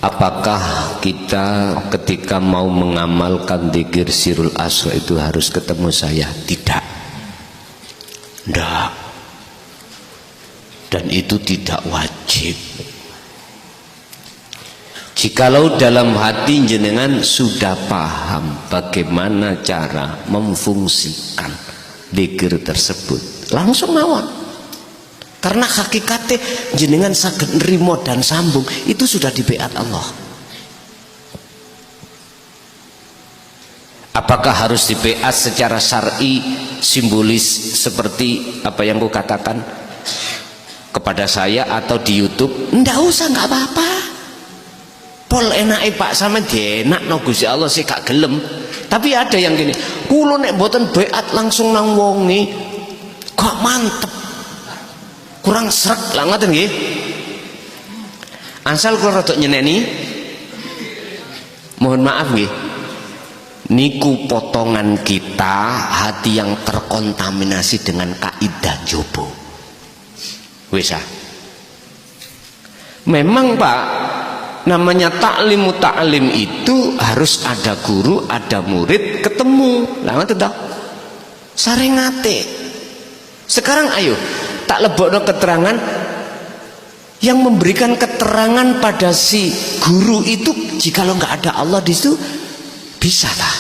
Apakah kita ketika mau mengamalkan dzikir sirul asra itu harus ketemu saya? Tidak. Tidak. Dan itu tidak wajib. Jikalau dalam hati jenengan sudah paham bagaimana cara memfungsikan dzikir tersebut, langsung mawon. Karena hakikatnya jenengan saged nrimo dan sambung itu sudah di beat Allah. Apakah harus di beat secara syar'i simbolis seperti apa yang ku katakan kepada saya atau di YouTube? Ndak usah, nggak apa-apa. Pol enake Pak sama dienak no Gusti Allah sih gak gelem. Tapi ada yang gini, kulo nek mboten beat langsung nang wonge kok mantep. Kurang srek lah ngoten nggih. Asal kula rada nyeneni. Mohon maaf nggih. Niku potongan kita hati yang terkontaminasi dengan kaidah jobo. Wis ah. Memang Pak, namanya ta'limu ta'lim itu harus ada guru, ada murid, ketemu. Lah ngoten ta? Sarengate. Sekarang ayo tak lebokno keterangan yang memberikan keterangan pada si guru itu, jikalau nggak ada Allah di situ bisa tak?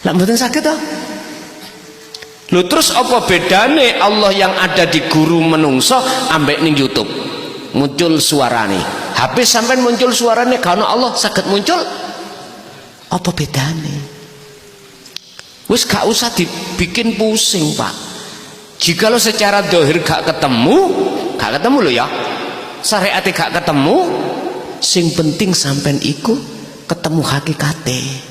Lah mboten saged toh? Lho terus apa bedane Allah yang ada di guru menungso ambek ning YouTube? Muncul suarane. Habis sampai muncul suarane kalau Allah saged muncul. Apa bedane? Wis gak usah dibikin pusing, Pak. Jikalau secara dohir gak ketemu loh ya, syariatnya gak ketemu, sing penting sampean iku ketemu hakikate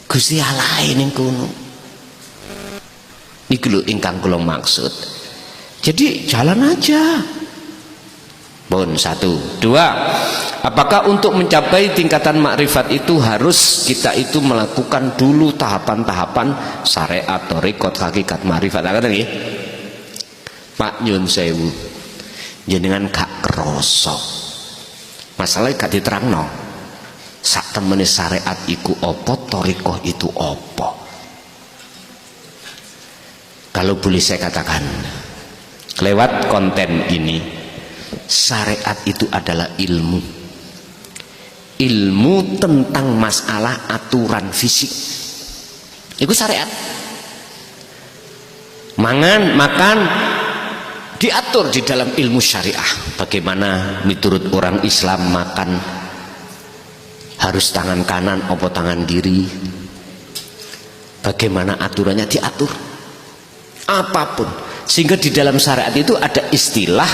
Gusti Allah ning kono. Iku lho ingkang kula maksud. Jadi jalan aja. Bon, 1, 2. Apakah untuk mencapai tingkatan makrifat itu harus kita itu melakukan dulu tahapan-tahapan syariat, thariqat, hakikat, makrifat? Ngoten nggih. Pak nyun sewu. Jenengan gak kroso. Masalahnya gak diterangno. Sak temene syariat iku apa, thariqah itu apa? Kalau boleh saya katakan lewat konten ini, syariat itu adalah ilmu tentang masalah aturan fisik. Itu syariat. Makan diatur di dalam ilmu syariah. Bagaimana menurut orang Islam makan harus tangan kanan apa tangan kiri, bagaimana aturannya diatur apapun. Sehingga di dalam syariat itu ada istilah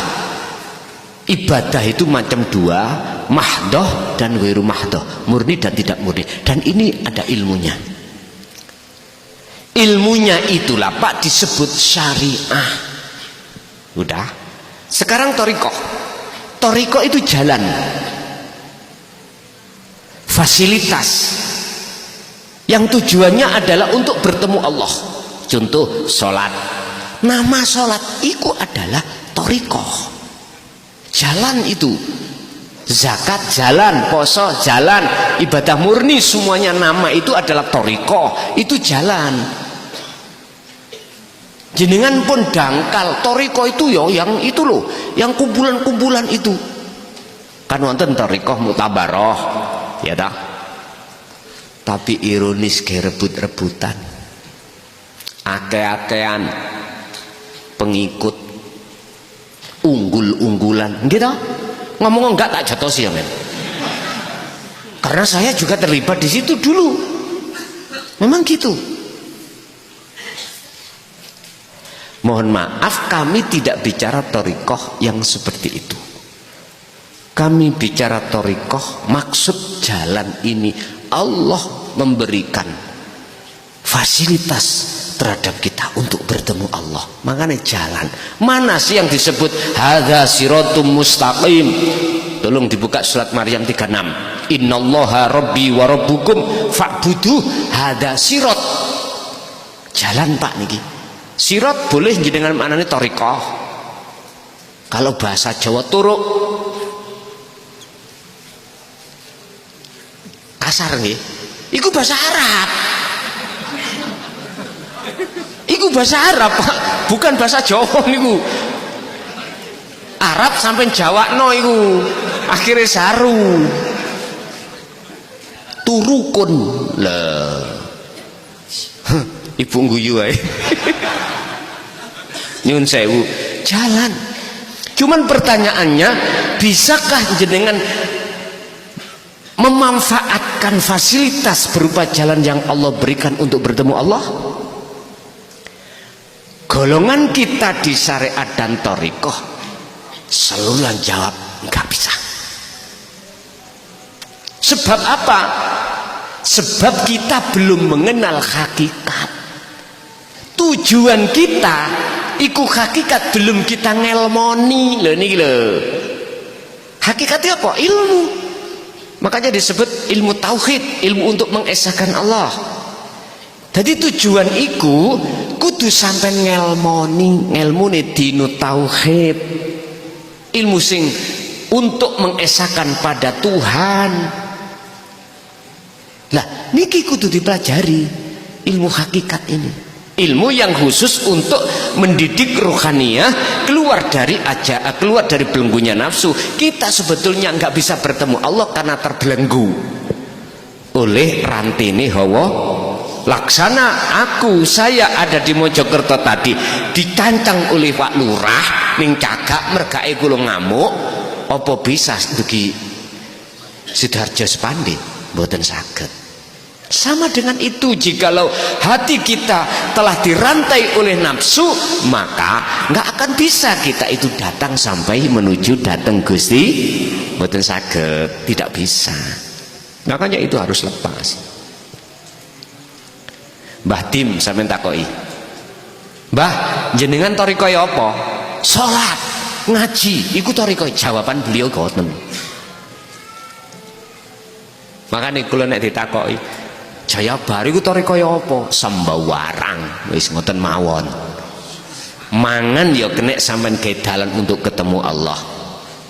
ibadah itu macam 2, mahdoh dan ghairu mahdoh, murni dan tidak murni. Dan ini ada ilmunya. Ilmunya itulah Pak disebut syariah. Udah. Sekarang thariqah. Thariqah itu jalan, fasilitas yang tujuannya adalah untuk bertemu Allah. Contoh sholat. Nama sholat itu adalah thariqah. Jalan itu. Zakat jalan, poso jalan, ibadah murni semuanya nama itu adalah thariqah. Itu jalan. Jenengan pun dangkal thariqah itu ya yang itu loh, yang kumpulan-kumpulan itu. Kan wonten thariqah mutabaroh, ya tak? Tapi ironis kayak rebut-rebutan. Ake-akean pengikut, unggul-unggulan gitu. Ngomong enggak tak jatosi ya men, karena saya juga terlibat di situ dulu. Memang gitu. Mohon maaf, kami tidak bicara thariqah yang seperti itu. Kami bicara thariqah maksud jalan ini Allah memberikan fasilitas terhadap kita untuk bertemu Allah. Makanya jalan. Mana sih yang disebut hadza siratum mustaqim? Tolong dibuka surat Maryam 36. Innallaha rabbi wa rabbukum fa'budu hadza sirat. Jalan Pak niki. Sirat boleh dengan maknanya thariqah. Kalau bahasa Jawa turuk. kasar nggih. Iku bahasa Arab. Iku bahasa Arab, Pak. Bukan bahasa Jawa niku. Arab sampai Jawakno iku. Akhirnya saru. Turukun lah. Ibu guyu ae. Nyun sewu, jalan. Cuman pertanyaannya, bisakah jenengan memanfaatkan fasilitas berupa jalan yang Allah berikan untuk bertemu Allah? Golongan kita di syariat dan thariqah selalu jawab nggak bisa. Sebab apa? Sebab kita belum mengenal hakikat. Tujuan kita iku hakikat belum kita ngelmoni lho niki lho. Hakikatnya apa? Ilmu. Makanya disebut ilmu tauhid, ilmu untuk mengesahkan Allah. Jadi tujuan iku kudu sampai ngelmoni, ngelmune dinu tauhid. Ilmu sing untuk mengesahkan pada Tuhan. Lah niki kudu dipelajari ilmu hakikat ini. Ilmu yang khusus untuk mendidik rohaniah keluar dari belenggunya nafsu. Kita sebetulnya nggak bisa bertemu Allah karena terbelenggu oleh rantene hawa. Laksana saya ada di Mojokerto tadi dicancang oleh Pak Lurah ning cagak mergae kula ngamuk. Apa bisa dugi Sidarjo Sepandi? Mboten saged. Sama dengan itu, jikalau hati kita telah dirantai oleh nafsu, maka nggak akan bisa kita itu datang sampai menuju datang Gusti. Mboten saged, tidak bisa. Makanya itu harus lepas. Mbah Tim sampeyan takoki, Mbah jenengan thariqah apa? Salat, ngaji, iku thariqah. Jawaban beliau ngoten. Makanya kula nek ditakoki, Jaya Bar iku thariqah apa? Sembawarang, wis ngoten mawon. Mangan ya kenek sampean gawe dalan untuk ketemu Allah.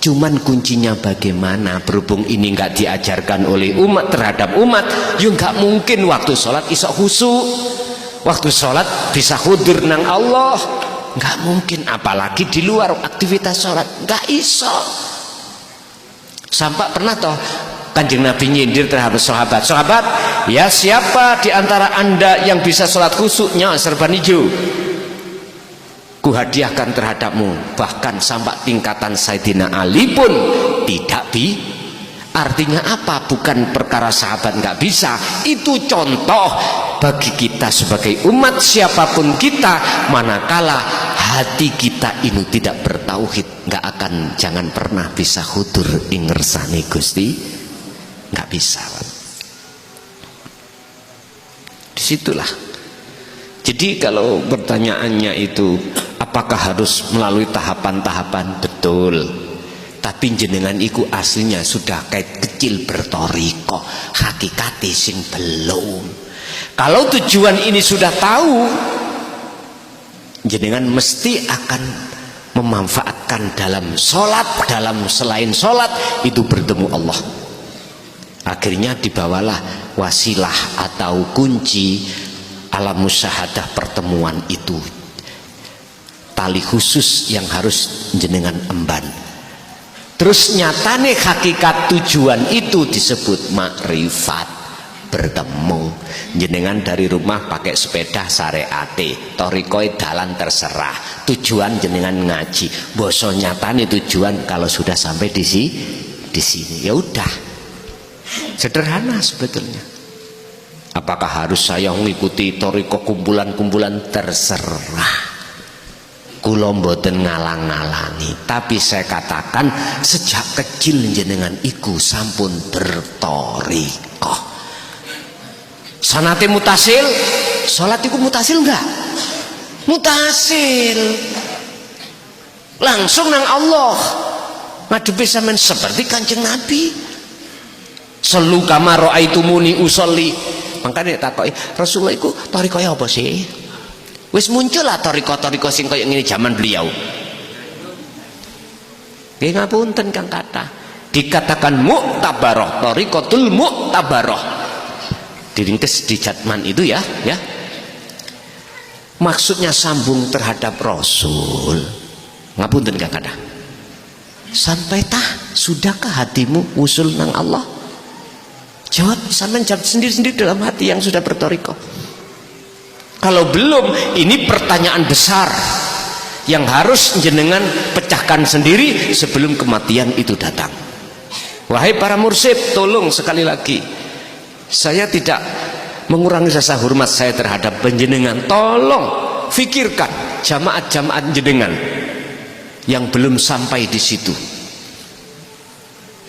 Cuman kuncinya bagaimana? Berhubung ini nggak diajarkan oleh umat terhadap umat, ya nggak mungkin waktu sholat iso khusyuk, waktu sholat bisa hudur nang Allah, nggak mungkin. Apalagi di luar aktivitas sholat, nggak iso. Sampai pernah toh Kanjeng Nabi nyindir terhadap sahabat, ya siapa di antara anda yang bisa sholat khusyuknya serban hijau, kuhadiahkan terhadapmu. Bahkan sampai tingkatan Sayyidina Ali pun tidak artinya apa? Bukan perkara sahabat nggak bisa, itu contoh bagi kita sebagai umat siapapun kita, manakala hati kita ini tidak bertauhid, nggak akan, jangan pernah bisa hudur ing ngersane Gusti, nggak bisa. Disitulah. Jadi kalau pertanyaannya itu apakah harus melalui tahapan-tahapan? Betul. Tapi jenengan iku aslinya sudah kait kecil bertoriko, hakikati sing belum. Kalau tujuan ini sudah tahu, jenengan mesti akan memanfaatkan dalam sholat, dalam selain sholat itu bertemu Allah. Akhirnya dibawalah wasilah atau kunci alam musyahadah pertemuan itu, tali khusus yang harus jenengan emban. Terus nyatane hakikat tujuan itu disebut makrifat, bertemu. Jenengan dari rumah pakai sepeda syariate, thariqah dalan terserah, tujuan jenengan ngaji. Boso nyatane tujuan kalau sudah sampai di sini, ya udah. Sederhana sebetulnya. Apakah harus saya mengikuti thariqah kumpulan-kumpulan? Terserah. Kula mboten ngalang-ngalangi, tapi saya katakan sejak kecil jenengan iku sampun berthariqah. Sanate mutasil, salat iku mutasil enggak? Mutasil. Langsung nang Allah. Ngadepi sampean seperti Kanjeng Nabi. Selu kama raaitumuni usolli. Makanya takoki, Rasulullah iku thariqah apa sih? Wis muncul lah thariqah-thariqah sing kaya ngene zaman beliau. Nggih ngapunten Kang kathah. Dikatakan muktabarah, thariqatul muktabarah. diringkes di Jatman itu ya, maksudnya sambung terhadap Rasul. Ngapunten gak kada? Sampai tah sudahkah hatimu usul nang Allah? Jawab, sampean jawab sendiri-sendiri dalam hati yang sudah bertoriko. Kalau belum, ini pertanyaan besar yang harus jenengan pecahkan sendiri sebelum kematian itu datang. Wahai para mursyid, tolong sekali lagi, saya tidak mengurangi rasa hormat saya terhadap penjenengan. Tolong fikirkan jamaat-jamaat jenengan yang belum sampai di situ.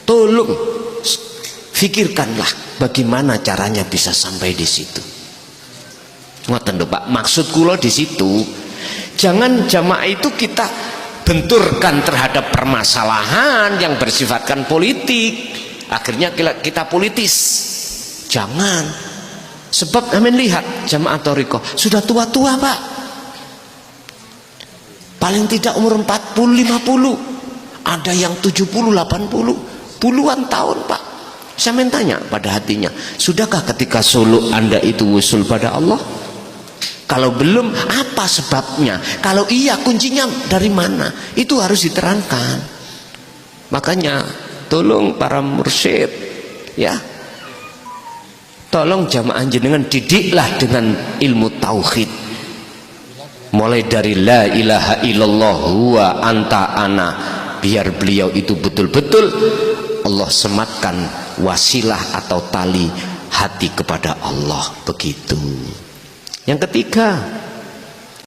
Tolong fikirkanlah bagaimana caranya bisa sampai di situ. Ngoten lho Pak, maksud kula di situ, jangan jamaah itu kita benturkan terhadap permasalahan yang bersifatkan politik, akhirnya kita politis. Jangan. Sebab amin lihat jamaah thariqah sudah tua-tua Pak, paling tidak umur 40, 50, ada yang 70, 80, puluhan tahun Pak. Saya tanya pada hatinya, sudahkah ketika suluk Anda itu usul pada Allah? Kalau belum, apa sebabnya? Kalau iya, kuncinya dari mana? Itu harus diterangkan. Makanya tolong para mursyid ya, tolong jamaah jenengan didiklah dengan ilmu tauhid, mulai dari la ilaha illallah huwa anta ana, biar beliau itu betul-betul Allah sematkan wasilah atau tali hati kepada Allah. Begitu. Yang ketiga,